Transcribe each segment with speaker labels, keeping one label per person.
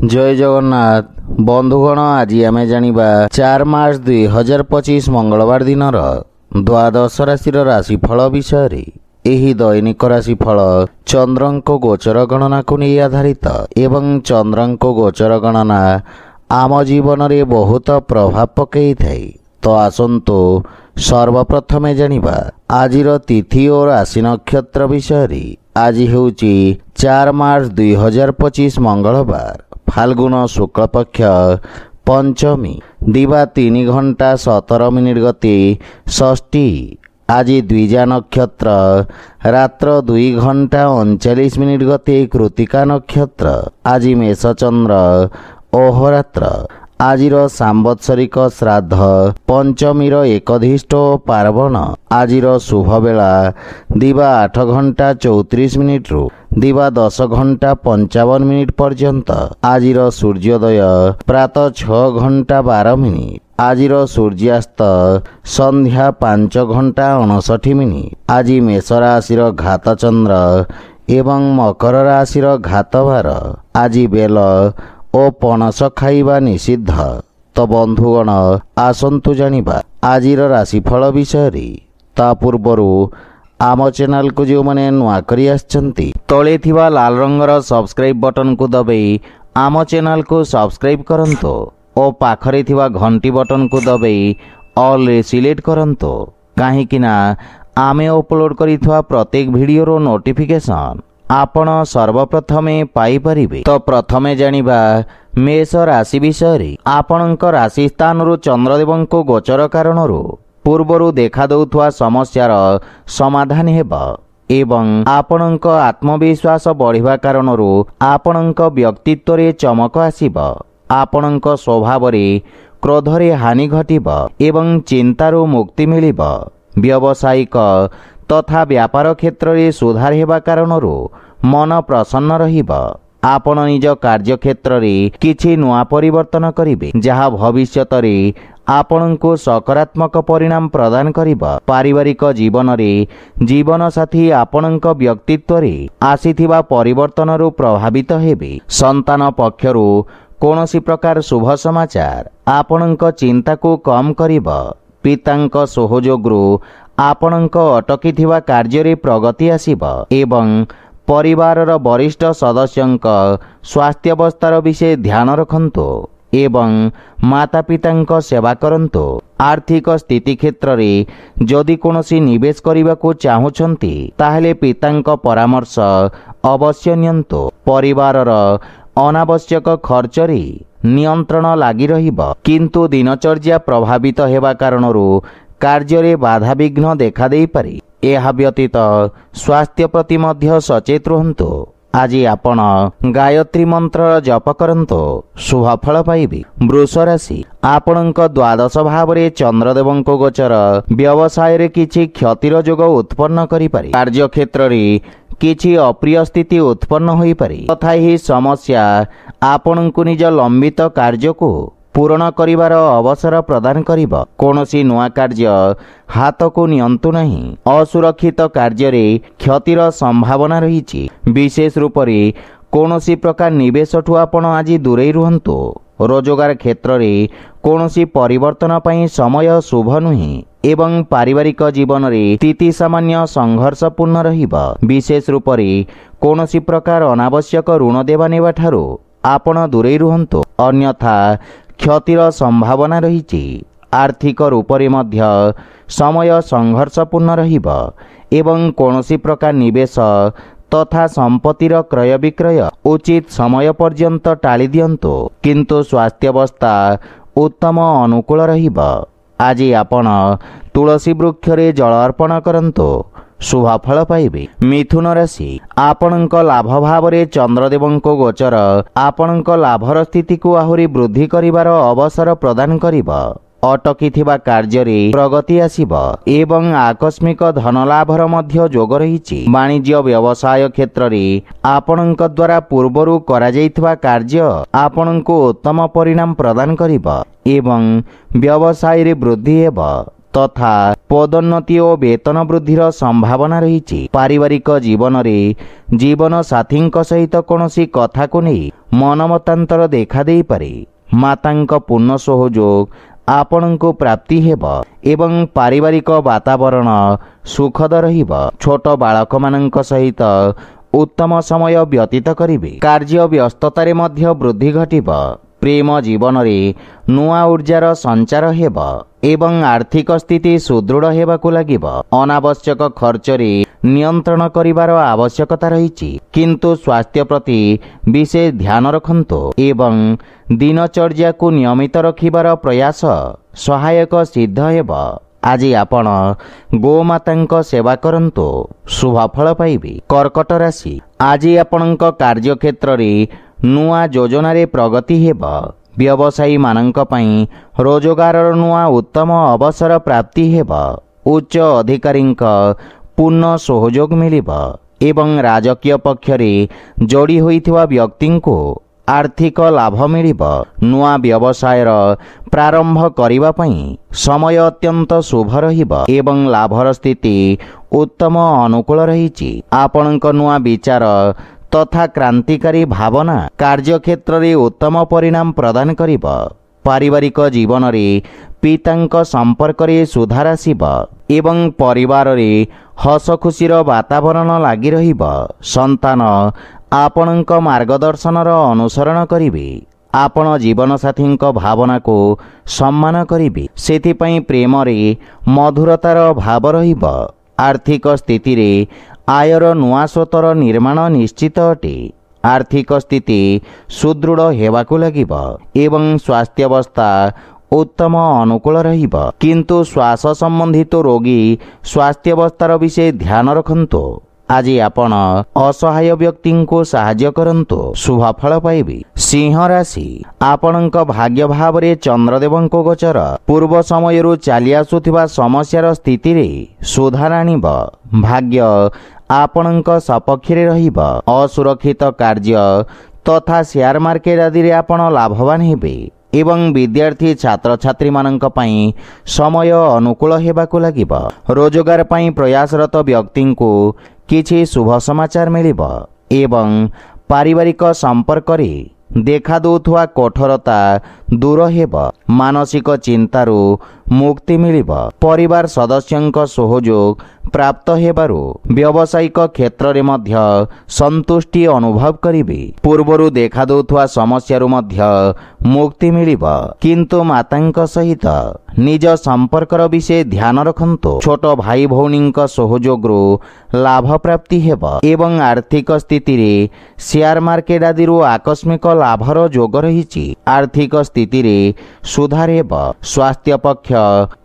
Speaker 1: जय जगन्नाथ बंधुगण आज आम जानिबा 4 मार्च 2025 मंगलवार दिन द्वादश राशि राशिफल विषय। एही दैनिक राशिफल चंद्रंको गोचर गणना को नहीं आधारित एवं चंद्रंको गोचर गणना आम जीवन में बहुत प्रभाव पकई थाए। तो आसंतु सर्वप्रथमे जानिबा आजिर तिथि और राशि नक्षत्र विषय। आज हेउची 4 मार्च 2025 मंगलवार फाल्गुन शुक्ल पक्ष पंचमी दिवा 3 घंटा 17 मिनिट गति षष्ठी। आज द्विजा नक्षत्र रात्र 2 घंटा 39 मिनिट गति कृतिका नक्षत्र। आज मेषचंद्र अहोरात्र। आजिर सांवत्सरिक श्राद्ध पंचमीर एकधिष्ट पार्वण। आजिर शुभ बेला दिवा 8 घंटा 34 मिनिट रु दिवा 10 घंटा 55 मिनिट पर्यंत। आजिर सूर्योदय प्रातः 6 घंटा 12 मिनिट। आजिर सूर्यास्त संध्या 5 घंटा 59 मिनिट। आज मेष राशि घात चंद्र एवं मकर राशि घात भार। आज बेल ओ पणस खाइबा निषिद्ध। तो बंधुगण आसंतु जानिबा आजिर राशिफल विषय। ता पूर्वरु आम चैनल को जो मैंने नुआ करी आछंती तले थिबा लाल रंगर सब्सक्राइब बटन को दबाई आम चैनल को सब्सक्राइब करंतो और पाखरे थिबा घंटी बटन को दबाई ऑल रे सिलेक्ट करंतो। काहेकि ना आमे अपलोड करिथवा प्रत्येक वीडियो नोटिफिकेशन आपण सर्वप्रथमे पाई परिबे। तो प्रथमे जानिबा मेष राशि विषय। आपणक राशि स्थान रु चंद्रदेव को गोचर कारण पूर्वरु देखा दउथवा समस्यार समाधान हेबा एवं आपणक आत्मविश्वास बढ़िबा कारण आपणक व्यक्तित्व रे चमक आसीबा। आपणक स्वभाव रे क्रोध रे हानि घटिबा एवं चिंतारू मुक्ति मिलिबा। व्यावसायिक तथा व्यापार क्षेत्र रे सुधार हेबा कारण मन प्रसन्न रहिबा। आपण निज कार्य क्षेत्र रे किछि नुआ परिवर्तन करिवे जहा भविष्यत रे आपणको सकारात्मक परिणाम प्रदान करिबा। पारिवारिक जीवन रे जीवन साथी आपणक व्यक्तित्व रे आसीथिबा परिवर्तन रु प्रभावित हेबे। संतान पक्षरु कोनोसी प्रकार शुभ समाचार आपणक चिंता को कम करिबा। पितांक सहयोगरु आपणक अटकीथिबा कार्य रे प्रगति आसीबा एवं परिवारर वरिष्ठ सदस्यंक स्वास्थ्य अवस्थार विषय ध्यान रखंतो एवं माता पितांक सेवा करंतो। आर्थिक स्थिति क्षेत्र रे जदि कोनोसी निवेश करिबा को चाहुछंती ताहेले पितांक परामर्श अवश्य नियंतो। परिवारर अनावश्यक खर्च रे नियंत्रण लागि रहिबा किंतु दिनचर्या प्रभावित हेबा कारणरू कार्य रे बाधा विघ्न देखा देई पारे। एहा व्यतीत स्वास्थ्य प्रति मध्य सचेत रहंतो। आज आपण गायत्री मंत्र जप करंतो शुभ फल पाइबे। वृष राशि आपणक द्वादश भाव रे चंद्रदेवंको गोचर व्यवसाय रे किछि क्षतिर जोग उत्पन्न करि पारे। कार्य क्षेत्र रे किछि अप्रिय स्थिति उत्पन्न होई पारे तथा ही समस्या आपणको निज लंबित कार्य को पूर्ण करिवार अवसर प्रदान करिबा। कोनोसी नुआ कार्य हाथ को नियंतु नहीं। असुरक्षित कार्य रे क्षतिर संभावना रहिछि। विशेष रूप रे कोनोसी प्रकार निवेशठु आपण आज दूरे रुहंतो। रोजगार क्षेत्र रे कोनोसी परिवर्तन पई समय शुभ नुही एवं पारिवारिक जीवन रे स्थिति सामान्य संघर्षपूर्ण रहिबा। विशेष रूप रे कोनोसी प्रकार अनावश्यक ऋण देवा नेवा ठारू आपण दूरे रुहंतो अन्यथा क्षतिर संभावना रहिछि। आर्थिक रूप रे मध्य समय संघर्षपूर्ण रहिबा एवं कोनोसी प्रकार निवेश तथा संपत्तिर क्रय विक्रय उचित समय पर्यंत टाली दियंतो किंतु स्वास्थ्य अवस्था उत्तम अनुकूल रहिबा। आज आपण तुलसी वृक्ष रे जल अर्पण करंतो शुभ फल पाइबे। मिथुन राशि आपणक लाभ भाव रे चंद्रदेवंको गोचर आपणक लाभर स्थिति को आहुरी वृद्धि करिवार अवसर प्रदान करिबा। अटकीथिबा कार्य रे प्रगति आसीबा एवं आकस्मिक धन लाभर मध्य जोग रहिछि। वाणिज्य व्यवसाय क्षेत्र रे आपणक द्वारा पूर्वरु करा जाइथिबा कार्य आपणको उत्तम परिणाम प्रदान करिबा एवं व्यवसाय रे वृद्धि हेबा तथा पदोन्नति और वेतन वृद्धिर संभावना रही। पारिवारिक जीवन रे जीवन साथी सहित कौनसी कथा को नहीं मनमतांतर देखा दे पारे। मातांक पूर्ण सहयोग आपणको प्राप्ति हेब एवं पारिवारिक वातावरण सुखद रहिब। छोट बालक मानक सहित उत्तम समय व्यतीत करिवे। कार्य व्यस्ततारे मध्य वृद्धि घटिब। प्रेम जीवन रे नुआ ऊर्जार संचार हेब एवं आर्थिक स्थिति सुदृढ़ हेबाकु लागिब। अनावश्यक खर्च रे नियंत्रण करिवार आवश्यकता रही, किंतु स्वास्थ्य प्रति विशेष ध्यान रखंतु एवं दिनचर्या को नियमित रखिबार प्रयास सहायक सिद्ध हेब। आज आपण गोमातांक सेवा करंतु शुभ फल पाइबे। कर्कट राशि, आज आपणक कार्यक्षेत्र रे नुआ योजना रे प्रगति हेब। व्यवसायी मानक पई रोजगार नुआ उत्तम अवसर प्राप्ति हेब। उच्च अधिकारींक पूर्ण सहयोग मिलिब एवं राजकीय पक्ष रे जोड़ी होइथिवा व्यक्ति को आर्थिक लाभ मिलिब। नुआ व्यवसायर प्रारंभ करिवा पई समय अत्यंत शुभ रहिब एवं लाभर स्थिति उत्तम अनुकूल रहिछि। आपणक नुआ विचार तथा क्रांतिकारी भावना कार्यक्षेत्र रे उत्तम परिणाम प्रदान करिब। पारिवारिक जीवन रे पितांक संपर्क रे सुधार आसिब एवं परिवार रे हस खुशीर वातावरण लागि रहिब। संतान आपणक मार्गदर्शनर अनुसरण करिवे। आपण जीवन साथी भावना को सम्मान करिवे। सेथिपई प्रेम रे मधुरतार भाव रहिब। आर्थिक स्थिति रे आयर नुआ स्रोतर निर्माण निश्चित अटे। आर्थिक स्थिति सुदृढ़ हेबाकु लागिब एवं स्वास्थ्यावस्था उत्तम अनुकूल रहिब, किंतु श्वास संबंधित रोगी स्वास्थ्यावस्थार विषय ध्यान रखंतु। आज आपण असहाय व्यक्ति को साहाय्य करंतु शुभ फल पाइबे। सिंह राशि, आपणक भाग्य भाव रे चंद्रदेवंको गोचर पूर्व समयरु चाली आसुथिबा समस्यार स्थिति रे सुधार आनिब। भाग्य आपणक सपक्ष रे रहिब। असुरक्षित कार्य तथा शेयर मार्केट आदि रे आपण लाभवान हेबे एवं विद्यार्थी छात्र छात्री मानक पई समय अनुकूल हेबाकु लागिब। रोजगार पई प्रयासरत व्यक्ति को किछि शुभ समाचार मिलिब एवं पारिवारिक संपर्क रे देखा दउथुआ कठोरता दूर हेब। मानसिक चिंतारू मुक्ति मिलिब। परिवार सदस्यंक सहयोग प्राप्त हेबारू व्यावसायिक क्षेत्र रे मध्य संतुष्टि अनुभव करिवे। पूर्वरु देखा दउथुआ समस्यारू मध्य मुक्ति मिलिब, किंतु मातांक सहित निज संपर्कर विषय ध्यान रखंतु। छोट भाई भौणींक सहयोगरू लाभ प्राप्ति हेब एवं आर्थिक स्थिति रे शेयर मार्केट आदि आकस्मिक लाभर जोग रहिछि। आर्थिक स्थिति रे सुधार हेब। स्वास्थ्य पक्ष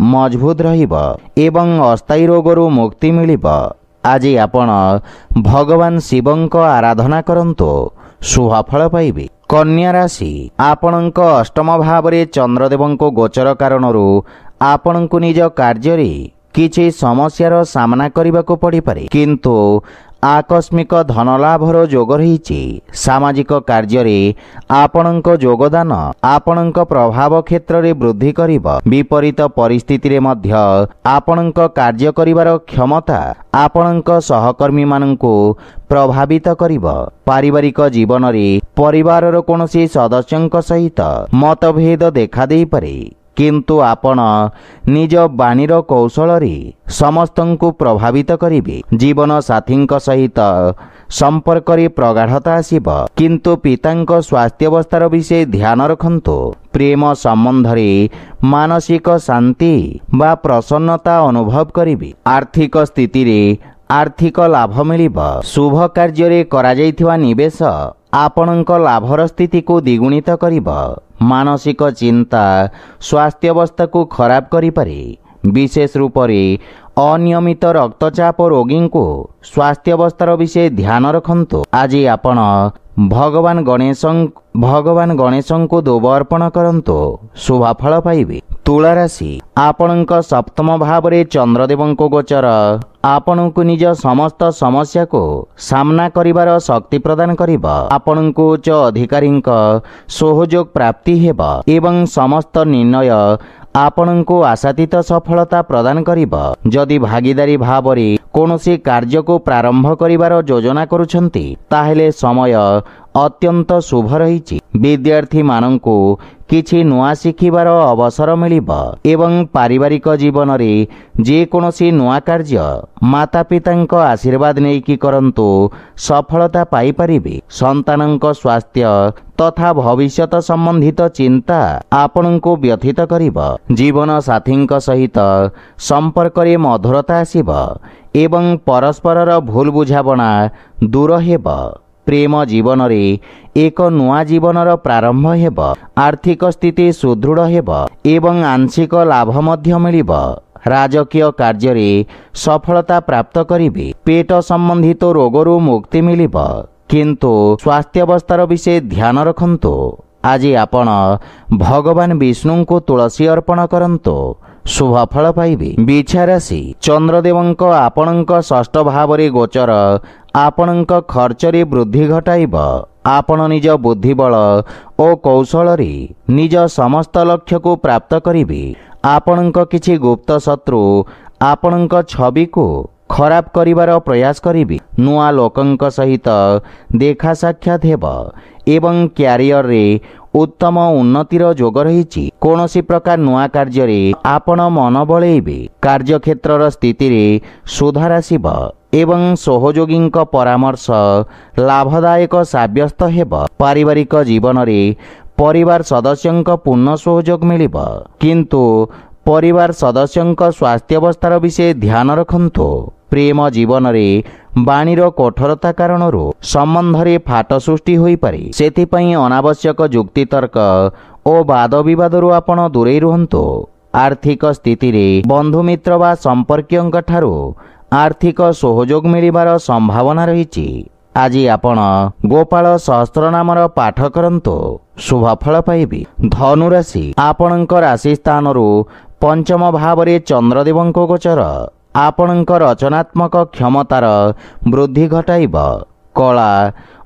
Speaker 1: मजबूत रहिब एवं अस्थायी रोगरू मुक्ति मिलिब। आज आपण भगवान शिवंक आराधना करंतु शुभ फल पाइबे। कन्या राशि, आपणक अष्टम भाव रे चंद्रदेवंको गोचर कारणरू आपणको निज कार्य रे किछि समस्यार सामना करिबाको पड़ी पारे, किंतु आकस्मिक धनलाभर जोग रहिछि। सामाजिक कार्य रे आपणक योगदान आपणक प्रभाव क्षेत्र रे वृद्धि करिब। विपरीत परिस्थिति रे मध्य आपणक कार्य करिवार क्षमता आपणक सहकर्मी माननकु प्रभावित करिब। पारिवारिक जीवन रे परिवारर कोनोसी सदस्यंक सहित मतभेद देखा देई पारे, किंतु आपण निज बाणीर कौशल रे समस्तंकु प्रभावित करिवे। जीवन साथींक सहित संपर्क रे प्रगाढ़ता आसिब, किंतु पितांक स्वास्थ्यावस्थार विषय ध्यान रखंतु। प्रेम संबंध रे मानसिक शांति बा प्रसन्नता अनुभव करिवे। आर्थिक स्थिति रे आर्थिक लाभ मिलिब। शुभ कार्य रे करा जाइथिवा निवेश आपणक लाभर स्थिति को द्विगुणित करिब। मानसिक चिंता स्वास्थ्यावस्था को खराब करि पारे। विशेष रूप से अनियमित रक्तचाप रोगी को स्वास्थ्यावस्थार विषय ध्यान रखंतु। आज आपण भगवान गणेश को दुब अर्पण करंतु शुभ फल पाइबे। तुला राशि, आपणक सप्तम भाव रे चंद्रदेवंको गोचर आपणको निज समस्त समस्या को सामना करिवार शक्ति प्रदान करिब। आपणको उच्च अधिकारींक सहयोग प्राप्ति हेब एवं समस्त निर्णय ଆପଣଙ୍କୁ ଆଶାତୀତ ସଫଳତା ପ୍ରଦାନ କରିବ। ଯଦି ଭାଗିଦାରୀ ଭାବରେ କୌଣସି କାର୍ଯ୍ୟକୁ ପ୍ରାରମ୍ଭ କରିବାର ଯୋଜନା କରୁଛନ୍ତି ତାହେଲେ ସମୟ ଅତ୍ୟନ୍ତ ଶୁଭ ରହିଛି। ବିଦ୍ୟାର୍ଥୀମାନଙ୍କୁ କିଛି ନୂଆ ଶିଖିବାର ଅବସର ମିଳିବ ଏବଂ ପାରିବାରିକ ଜୀବନରେ ଯେକୌଣସି ନୂଆ କାର୍ଯ୍ୟ ମାତାପିତାଙ୍କ ଆଶୀର୍ବାଦ ନେଇକି କରନ୍ତୁ, ସଫଳତା ପାଇପାରିବେ। ସନ୍ତାନଙ୍କ ସ୍ୱାସ୍ଥ୍ୟ ତଥା ଭବିଷ୍ୟତ ସମ୍ବନ୍ଧିତ ଚିନ୍ତା ଆପଣଙ୍କୁ ବ୍ୟଥିତ କରିବ। ଜୀବନ ସାଥୀଙ୍କ ସହିତ ସମ୍ପର୍କରେ ମଧୁରତା ଆସିବ ଏବଂ ପରସ୍ପରର ଭୁଲ ବୁଝାମଣା ଦୂର ହେବ। ପ୍ରେମ ଜୀବନରେ ଏକ ନୂଆ ଜୀବନର ପ୍ରାରମ୍ଭ ହେବ। ଆର୍ଥିକ ସ୍ଥିତି ସୁଦୃଢ଼ ହେବ ଏବଂ ଆଂଶିକ ଲାଭ ମଧ୍ୟ ମିଳିବ। ରାଜକୀୟ କାର୍ଯ୍ୟରେ ସଫଳତା ପ୍ରାପ୍ତ କରିବେ। ପେଟ ସମ୍ବନ୍ଧିତ ରୋଗରୁ ମୁକ୍ତି ମିଳିବ, କିନ୍ତୁ ସ୍ୱାସ୍ଥ୍ୟାବସ୍ଥାର ବିଷୟ ଧ୍ୟାନ ରଖନ୍ତୁ। ଆଜି ଆପଣ ଭଗବାନ ବିଷ୍ଣୁଙ୍କୁ ତୁଳସୀ ଅର୍ପଣ କରନ୍ତୁ, ଶୁଭ ଫଳ ପାଇବେ। ବିଛା ରାଶି, ଚନ୍ଦ୍ରଦେବଙ୍କ ଆପଣଙ୍କ ଷଷ୍ଠ ଭାବରେ ଗୋଚର ଆପଣଙ୍କ ଖର୍ଚ୍ଚରେ ବୃଦ୍ଧି ଘଟାଇବ। ଆପଣ ନିଜ ବୁଦ୍ଧିବଳ ଓ କୌଶଳରେ ନିଜ ସମସ୍ତ ଲକ୍ଷ୍ୟକୁ ପ୍ରାପ୍ତ କରିବେ। ଆପଣଙ୍କ କିଛି ଗୁପ୍ତ ଶତ୍ରୁ ଆପଣଙ୍କ ଛବିକୁ ଖରାପ କରିବାର ପ୍ରୟାସ କରିବେ। ନୂଆ ଲୋକଙ୍କ ସହିତ ଦେଖା ସାକ୍ଷାତ ହେବ ଏବଂ କ୍ୟାରିୟରରେ ଉତ୍ତମ ଉନ୍ନତିର ଯୋଗ ରହିଛି। କୌଣସି ପ୍ରକାର ନୂଆ କାର୍ଯ୍ୟରେ ଆପଣ ମନ ବଳେଇବେ। କାର୍ଯ୍ୟକ୍ଷେତ୍ରର ସ୍ଥିତିରେ ସୁଧାର ଆସିବ ଏବଂ ସହଯୋଗୀଙ୍କ ପରାମର୍ଶ ଲାଭଦାୟକ ସାବ୍ୟସ୍ତ ହେବ। ପାରିବାରିକ ଜୀବନରେ ପରିବାର ସଦସ୍ୟଙ୍କ ପୂର୍ଣ୍ଣ ସହଯୋଗ ମିଳିବ, କିନ୍ତୁ ପରିବାର ସଦସ୍ୟଙ୍କ ସ୍ୱାସ୍ଥ୍ୟାବସ୍ଥାର ବିଷୟ ଧ୍ୟାନ ରଖନ୍ତୁ। ପ୍ରେମ ଜୀବନରେ ବାଣୀର କଠୋରତା କାରଣରୁ ସମ୍ବନ୍ଧରେ ଫାଟ ସୃଷ୍ଟି ହୋଇପାରେ। ସେଥିପାଇଁ ଅନାବଶ୍ୟକ ଯୁକ୍ତିତର୍କ ଓ ବାଦ ବିବାଦରୁ ଆପଣ ଦୂରେଇ ରୁହନ୍ତୁ। ଆର୍ଥିକ ସ୍ଥିତିରେ ବନ୍ଧୁମିତ୍ର ବା ସମ୍ପର୍କୀୟଙ୍କ ଠାରୁ ଆର୍ଥିକ ସହଯୋଗ ମିଳିବାର ସମ୍ଭାବନା ରହିଛି। ଆଜି ଆପଣ ଗୋପାଳ ସହସ୍ର ନାମର ପାଠ କରନ୍ତୁ, ଶୁଭ ଫଳ ପାଇବେ। ଧନୁରାଶି, ଆପଣଙ୍କ ରାଶି ସ୍ଥାନରୁ ପଞ୍ଚମ ଭାବରେ ଚନ୍ଦ୍ରଦେବଙ୍କ ଗୋଚର ଆପଣଙ୍କ ରଚନାତ୍ମକ କ୍ଷମତାର ବୃଦ୍ଧି ଘଟାଇବ। କଳା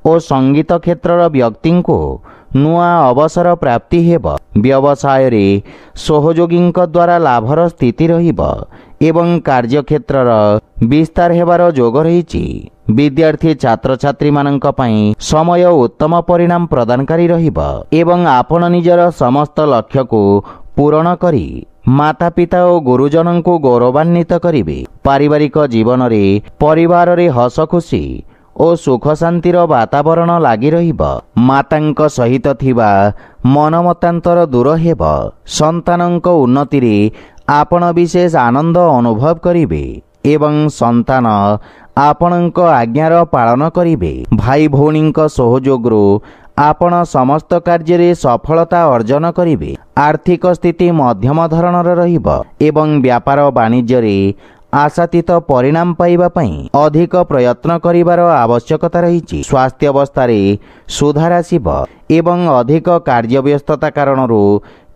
Speaker 1: ଓ ସଙ୍ଗୀତ କ୍ଷେତ୍ରର ବ୍ୟକ୍ତିଙ୍କୁ ନୂଆ ଅବସର ପ୍ରାପ୍ତି ହେବ। ବ୍ୟବସାୟରେ ସହଯୋଗୀଙ୍କ ଦ୍ୱାରା ଲାଭର ସ୍ଥିତି ରହିବ ଏବଂ କାର୍ଯ୍ୟକ୍ଷେତ୍ରର ବିସ୍ତାର ହେବାର ଯୋଗ ରହିଛି। ବିଦ୍ୟାର୍ଥୀ ଛାତ୍ରଛାତ୍ରୀମାନଙ୍କ ପାଇଁ ସମୟ ଉତ୍ତମ ପରିଣାମ ପ୍ରଦାନକାରୀ ରହିବ ଏବଂ ଆପଣ ନିଜର ସମସ୍ତ ଲକ୍ଷ୍ୟକୁ ପୂରଣ କରି ମାତାପିତା ଓ ଗୁରୁଜନଙ୍କୁ ଗୌରବାନ୍ୱିତ କରିବେ। ପାରିବାରିକ ଜୀବନରେ ପରିବାରରେ ହସ ଖୁସି ଓ ସୁଖ ଶାନ୍ତିର ବାତାବରଣ ଲାଗି ରହିବ। ମାତାଙ୍କ ସହିତ ଥିବା ମନମତାନ୍ତର ଦୂର ହେବ। ସନ୍ତାନଙ୍କ ଉନ୍ନତିରେ ଆପଣ ବିଶେଷ ଆନନ୍ଦ ଅନୁଭବ କରିବେ ଏବଂ ସନ୍ତାନ ଆପଣଙ୍କ ଆଜ୍ଞାର ପାଳନ କରିବେ। ଭାଇ ଭଉଣୀଙ୍କ ସହଯୋଗରୁ ଆପଣ ସମସ୍ତ କାର୍ଯ୍ୟରେ ସଫଳତା ଅର୍ଜନ କରିବେ। ଆର୍ଥିକ ସ୍ଥିତି ମଧ୍ୟମ ଧରଣର ରହିବ ଏବଂ ବ୍ୟାପାର ବାଣିଜ୍ୟରେ ଆଶାତୀତ ପରିଣାମ ପାଇବା ପାଇଁ ଅଧିକ ପ୍ରୟତ୍ନ କରିବାର ଆବଶ୍ୟକତା ରହିଛି। ସ୍ୱାସ୍ଥ୍ୟାବସ୍ଥାରେ ସୁଧାର ଆସିବ ଏବଂ ଅଧିକ କାର୍ଯ୍ୟବ୍ୟସ୍ତତା କାରଣରୁ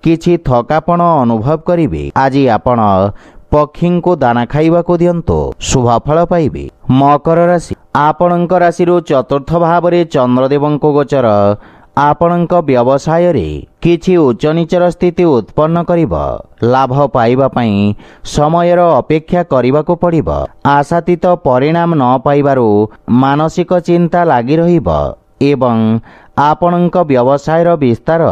Speaker 1: କିଛି ଥକାପଣ ଅନୁଭବ କରିବେ। ଆଜି ଆପଣ ପକ୍ଷୀଙ୍କୁ ଦାନା ଖାଇବାକୁ ଦିଅନ୍ତୁ, ଶୁଭ ଫଳ ପାଇବେ। ମକର ରାଶି, ଆପଣଙ୍କ ରାଶିରୁ ଚତୁର୍ଥ ଭାବରେ ଚନ୍ଦ୍ରଦେବଙ୍କ ଗୋଚର ଆପଣଙ୍କ ବ୍ୟବସାୟରେ କିଛି ଉଚ୍ଚନୀଚର ସ୍ଥିତି ଉତ୍ପନ୍ନ କରିବ। ଲାଭ ପାଇବା ପାଇଁ ସମୟର ଅପେକ୍ଷା କରିବାକୁ ପଡ଼ିବ। ଆଶାତୀତ ପରିଣାମ ନ ପାଇବାରୁ ମାନସିକ ଚିନ୍ତା ଲାଗି ରହିବ ଏବଂ ଆପଣଙ୍କ ବ୍ୟବସାୟର ବିସ୍ତାର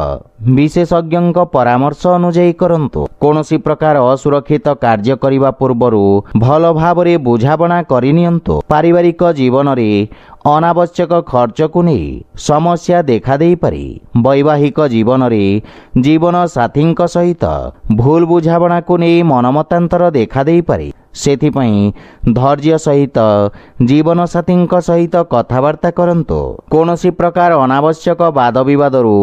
Speaker 1: ବିଶେଷଜ୍ଞଙ୍କ ପରାମର୍ଶ ଅନୁଯାୟୀ କରନ୍ତୁ। କୌଣସି ପ୍ରକାର ଅସୁରକ୍ଷିତ କାର୍ଯ୍ୟ କରିବା ପୂର୍ବରୁ ଭଲ ଭାବରେ ବୁଝାମଣା କରିନିଅନ୍ତୁ। ପାରିବାରିକ ଜୀବନରେ ଅନାବଶ୍ୟକ ଖର୍ଚ୍ଚକୁ ନେଇ ସମସ୍ୟା ଦେଖାଦେଇପାରେ। ବୈବାହିକ ଜୀବନରେ ଜୀବନ ସାଥୀଙ୍କ ସହିତ ଭୁଲ ବୁଝାମଣାକୁ ନେଇ ମନମତାନ୍ତର ଦେଖାଦେଇପାରେ। ସେଥିପାଇଁ ଧୈର୍ଯ୍ୟ ସହିତ ଜୀବନସାଥୀଙ୍କ ସହିତ କଥାବାର୍ତ୍ତା କରନ୍ତୁ। କୌଣସି ପ୍ରକାର ଅନାବଶ୍ୟକ ବାଦ ବିବାଦରୁ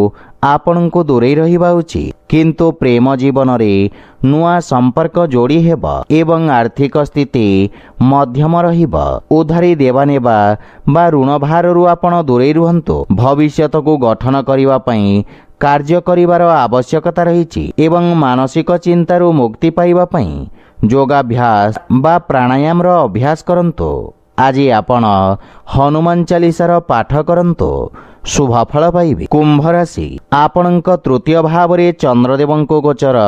Speaker 1: ଆପଣଙ୍କୁ ଦୂରେଇ ରହିବା ଉଚିତ, କିନ୍ତୁ ପ୍ରେମ ଜୀବନରେ ନୂଆ ସମ୍ପର୍କ ଯୋଡ଼ି ହେବ ଏବଂ ଆର୍ଥିକ ସ୍ଥିତି ମଧ୍ୟମ ରହିବ। ଉଧାରୀ ଦେବା ନେବା ବା ଋଣ ଭାରରୁ ଆପଣ ଦୂରେଇ ରୁହନ୍ତୁ। ଭବିଷ୍ୟତକୁ ଗଠନ କରିବା ପାଇଁ କାର୍ଯ୍ୟ କରିବାର ଆବଶ୍ୟକତା ରହିଛି ଏବଂ ମାନସିକ ଚିନ୍ତାରୁ ମୁକ୍ତି ପାଇବା ପାଇଁ ଯୋଗାଭ୍ୟାସ ବା ପ୍ରାଣାୟାମର ଅଭ୍ୟାସ କରନ୍ତୁ। ଆଜି ଆପଣ ହନୁମାନ ଚାଳିଶାର ପାଠ କରନ୍ତୁ, ଶୁଭ ଫଳ ପାଇବେ। କୁମ୍ଭ ରାଶି, ଆପଣଙ୍କ ତୃତୀୟ ଭାବରେ ଚନ୍ଦ୍ରଦେବଙ୍କ ଗୋଚର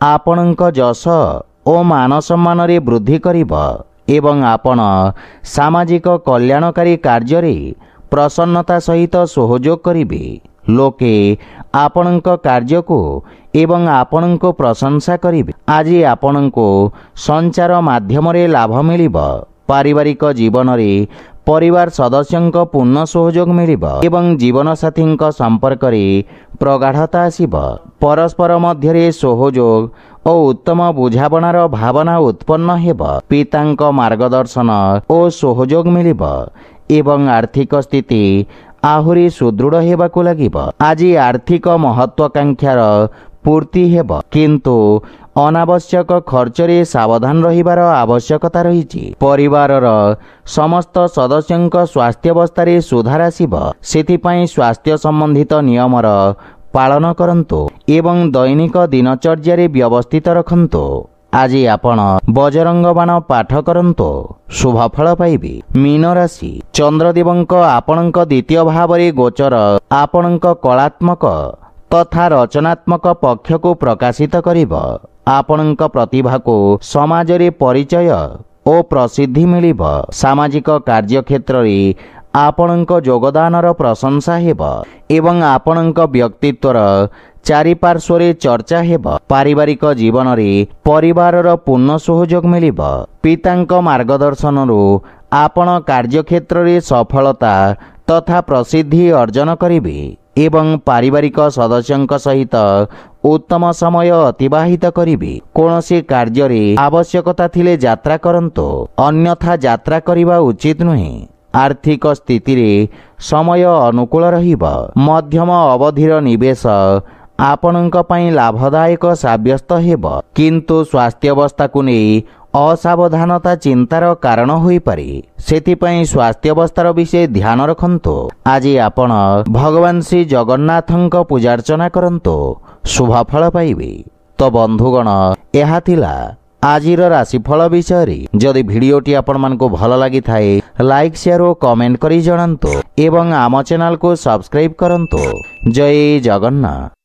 Speaker 1: ଆପଣଙ୍କ ଯଶ ଓ ମାନ ସମ୍ମାନରେ ବୃଦ୍ଧି କରିବ ଏବଂ ଆପଣ ସାମାଜିକ କଲ୍ୟାଣକାରୀ କାର୍ଯ୍ୟରେ ପ୍ରସନ୍ନତା ସହିତ ସହଯୋଗ କରିବେ। ଲୋକେ ଆପଣଙ୍କ କାର୍ଯ୍ୟକୁ ଏବଂ ଆପଣଙ୍କୁ ପ୍ରଶଂସା କରିବେ। ଆଜି ଆପଣଙ୍କୁ ସଞ୍ଚାର ମାଧ୍ୟମରେ ଲାଭ ମିଳିବ। ପାରିବାରିକ ଜୀବନରେ ପରିବାର ସଦସ୍ୟଙ୍କ ପୂର୍ଣ୍ଣ ସହଯୋଗ ମିଳିବ ଏବଂ ଜୀବନସାଥୀଙ୍କ ସମ୍ପର୍କରେ ପ୍ରଗାଢ଼ତା ଆସିବ। ପରସ୍ପର ମଧ୍ୟରେ ସହଯୋଗ ଓ ଉତ୍ତମ ବୁଝାମଣାର ଭାବନା ଉତ୍ପନ୍ନ ହେବ। ପିତାଙ୍କ ମାର୍ଗଦର୍ଶନ ଓ ସହଯୋଗ ମିଳିବ ଏବଂ ଆର୍ଥିକ ସ୍ଥିତି ଆହୁରି ସୁଦୃଢ଼ ହେବାକୁ ଲାଗିବ। ଆଜି ଆର୍ଥିକ ମହତ୍ୱାକାଂକ୍ଷାର ପୂର୍ତ୍ତି ହେବ, କିନ୍ତୁ ଅନାବଶ୍ୟକ ଖର୍ଚ୍ଚରେ ସାବଧାନ ରହିବାର ଆବଶ୍ୟକତା ରହିଛି। ପରିବାରର ସମସ୍ତ ସଦସ୍ୟଙ୍କ ସ୍ୱାସ୍ଥ୍ୟାବସ୍ଥାରେ ସୁଧାର ଆସିବ। ସେଥିପାଇଁ ସ୍ୱାସ୍ଥ୍ୟ ସମ୍ବନ୍ଧିତ ନିୟମର ପାଳନ କରନ୍ତୁ ଏବଂ ଦୈନିକ ଦିନଚର୍ଯ୍ୟାରେ ବ୍ୟବସ୍ଥିତ ରଖନ୍ତୁ। ଆଜି ଆପଣ ବଜରଙ୍ଗ ବାଣ ପାଠ କରନ୍ତୁ, ଶୁଭଫଳ ପାଇବେ। ମୀନ ରାଶି, ଚନ୍ଦ୍ରଦେବଙ୍କ ଆପଣଙ୍କ ଦ୍ୱିତୀୟ ଭାବରେ ଗୋଚର ଆପଣଙ୍କ କଳାତ୍ମକ ତଥା ରଚନାତ୍ମକ ପକ୍ଷକୁ ପ୍ରକାଶିତ କରିବ। ଆପଣଙ୍କ ପ୍ରତିଭାକୁ ସମାଜରେ ପରିଚୟ ଓ ପ୍ରସିଦ୍ଧି ମିଳିବ। ସାମାଜିକ କାର୍ଯ୍ୟକ୍ଷେତ୍ରରେ ଆପଣଙ୍କ ଯୋଗଦାନର ପ୍ରଶଂସା ହେବ ଏବଂ ଆପଣଙ୍କ ବ୍ୟକ୍ତିତ୍ୱର ଚାରିପାର୍ଶ୍ୱରେ ଚର୍ଚ୍ଚା ହେବ। ପାରିବାରିକ ଜୀବନରେ ପରିବାରର ପୂର୍ଣ୍ଣ ସହଯୋଗ ମିଳିବ। ପିତାଙ୍କ ମାର୍ଗଦର୍ଶନରୁ ଆପଣ କାର୍ଯ୍ୟକ୍ଷେତ୍ରରେ ସଫଳତା ତଥା ପ୍ରସିଦ୍ଧି ଅର୍ଜନ କରିବେ ଏବଂ ପାରିବାରିକ ସଦସ୍ୟଙ୍କ ସହିତ ଉତ୍ତମ ସମୟ ଅତିବାହିତ କରିବେ। କୌଣସି କାର୍ଯ୍ୟରେ ଆବଶ୍ୟକତା ଥିଲେ ଯାତ୍ରା କରନ୍ତୁ, ଅନ୍ୟଥା ଯାତ୍ରା କରିବା ଉଚିତ ନୁହେଁ। ଆର୍ଥିକ ସ୍ଥିତିରେ ସମୟ ଅନୁକୂଳ ରହିବ। ମଧ୍ୟମ ଅବଧିର ନିବେଶ ଆପଣଙ୍କ ପାଇଁ ଲାଭଦାୟକ ସାବ୍ୟସ୍ତ ହେବ, କିନ୍ତୁ ସ୍ୱାସ୍ଥ୍ୟାବସ୍ଥାକୁ ନେଇ ଅସାବଧାନତା ଚିନ୍ତାର କାରଣ ହୋଇପାରେ। ସେଥିପାଇଁ ସ୍ୱାସ୍ଥ୍ୟାବସ୍ଥାର ବିଷୟ ଧ୍ୟାନ ରଖନ୍ତୁ। ଆଜି ଆପଣ ଭଗବାନ ଶ୍ରୀ ଜଗନ୍ନାଥଙ୍କ ପୂଜାର୍ଚ୍ଚନା କରନ୍ତୁ, ଶୁଭଫଳ ପାଇବେ। ତ ବନ୍ଧୁଗଣ, ଏହା ଥିଲା ଆଜିର ରାଶିଫଳ ବିଷୟରେ। ଯଦି ଭିଡ଼ିଓଟି ଆପଣମାନଙ୍କୁ ଭଲ ଲାଗିଥାଏ, ଲାଇକ୍, ସେୟାର ଓ କମେଣ୍ଟ କରି ଜଣାନ୍ତୁ ଏବଂ ଆମ ଚ୍ୟାନେଲକୁ ସବସ୍କ୍ରାଇବ୍ କରନ୍ତୁ। ଜୟ ଜଗନ୍ନାଥ।